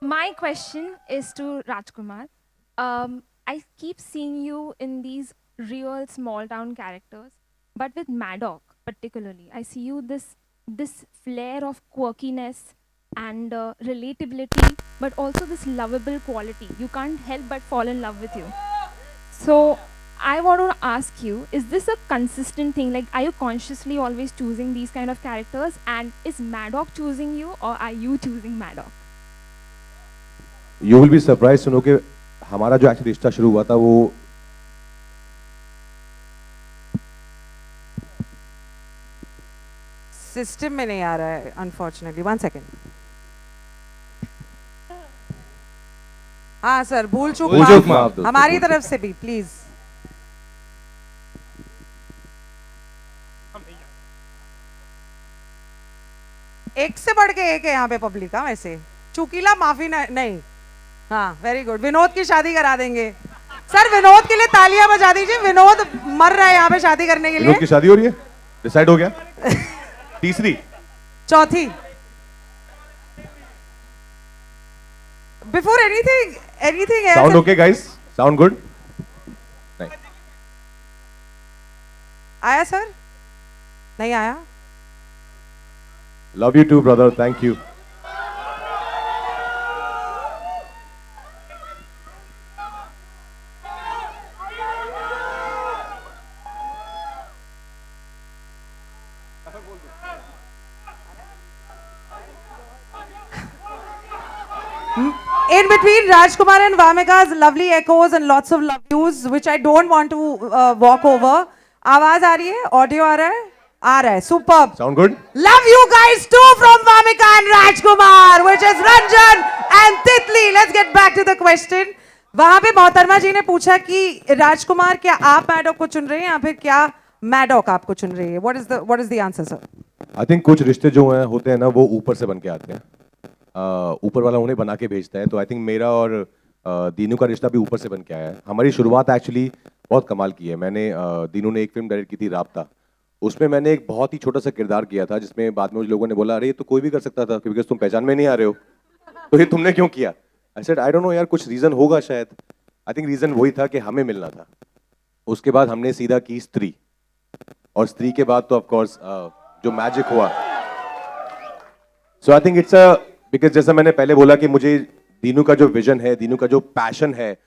My question is to Rajkumar. I keep seeing you in these real small town characters, but with Maddock particularly, I see you this flair of quirkiness and relatability, but also this lovable quality. You can't help but fall in love with you. So I want to ask you: is this a consistent thing? Like, are you consciously always choosing these kind of characters, and is Maddock choosing you, or are you choosing Maddock? You will be surprise सुनो कि हमारा जो actually रिश्ता शुरू हुआ था वो system में नहीं आ रहा है अनफॉर्चुनेटली. 1 सेकेंड. हाँ सर, भूल चूक माफ हमारी तरफ से भी प्लीज. एक से बढ़ के एक है यहाँ पे पब्लिक. हाँ वैसे चुकीला माफी नहीं. हाँ वेरी गुड. विनोद की शादी करा देंगे सर. विनोद के लिए तालियां बजा दीजिए. विनोद मर रहा है यहाँ पे शादी करने के लिए. विनोद की शादी हो रही है, डिसाइड हो गया. तीसरी, चौथी. Before anything sound okay guys? Sound good? नहीं आया सर? नहीं आया. Love you too brother, thank you. In between Rajkumar and Vamika's lovely echoes and lots of love yous, which I don't want to walk over. आवाज आ रही है? Audio आ रहा है? आ रहा है. Superb. Sound good? Love you guys too from Vamika and Rajkumar, which is Ranjan and Titli. Let's get back to the question. वहां पे मोहतरमा जी ने पूछा कि राजकुमार क्या आप मैडॉक को चुन रहे हैं या फिर क्या मैडॉक आपको चुन रही है? What is the answer, sir? I think कुछ रिश्ते जो हैं होते हैं ना वो ऊपर से बन के आते हैं. ऊपर वाला उन्हें बना के भेजता है. तो आई थिंक मेरा और दीनू का रिश्ता भी ऊपर से बन के आया है. हमारी शुरुआत एक्चुअली बहुत कमाल की है. मैंने दीनू ने एक फिल्म डायरेक्ट की थी राब्ता. उसमें मैंने एक बहुत ही छोटा सा किरदार किया था जिसमें बाद में मुझे लोगों ने बोला अरे ये तो कोई भी कर सकता था बिकॉज तुम पहचान में नहीं आ रहे हो, तो ये तुमने क्यों किया? I said I don't know यार, कुछ रीज़न होगा शायद. आई थिंक रीज़न वही था कि हमें मिलना था. उसके बाद हमने सीधा की स्त्री, और स्त्री के बाद तो ऑफ कोर्स जो मैजिक हुआ. So I think it's a because जैसा मैंने पहले बोला कि मुझे दीनू का जो विजन है, दीनू का जो पैशन है,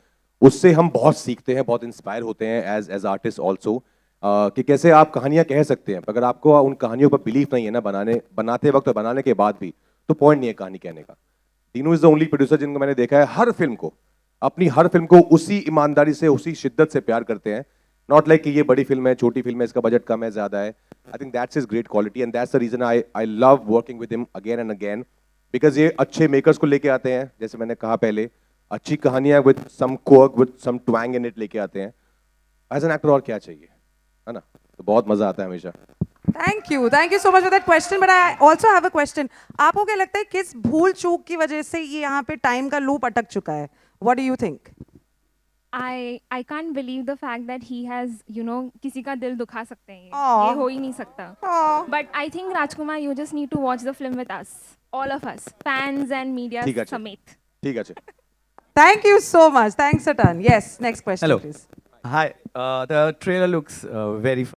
उससे हम बहुत सीखते हैं, बहुत इंस्पायर होते हैं एज आर्टिस्ट ऑल्सो. कि कैसे आप कहानियां कह सकते हैं अगर आपको उन कहानियों पर बिलीफ नहीं है ना बनाते वक्त और बनाने के बाद भी, तो पॉइंट नहीं है कहानी कहने का. Dinu is the only producer जिनको मैंने देखा है हर फिल्म को, अपनी हर फिल्म को उसी ईमानदारी से, उसी शिद्दत से प्यार करते हैं. नॉट लाइक कि ये बड़ी फिल्म है, छोटी फिल्म है, इसका बजट कम है, ज्यादा है. I think that's his great quality and that's the reason I love working with him again and again. Because ये अच्छे मेकर्स को लेके आते हैं, जैसे मैंने कहा पहले, अच्छी कहानियां with some quirk, with some twang in it लेके आते हैं. एज एन एक्टर और क्या चाहिए, है ना? तो बहुत मजा आता है हमेशा. Thank you so much for that question. But I also have a question. आपको क्या लगता है किस भूल चूक की वजह से ये यहाँ पे टाइम का लूप अटक चुका है? What do you think? I can't believe the fact that he has, किसी का दिल दुखा सकते हैं Aw. ये हो ही नहीं सकता. Aw. But I think Rajkumar, you just need to watch the film with us, all of us, fans and media ठीक है समेत. ठीक है. Thank you so much. Thanks a ton. Yes, next question, Hello. please. Hi, the trailer looks very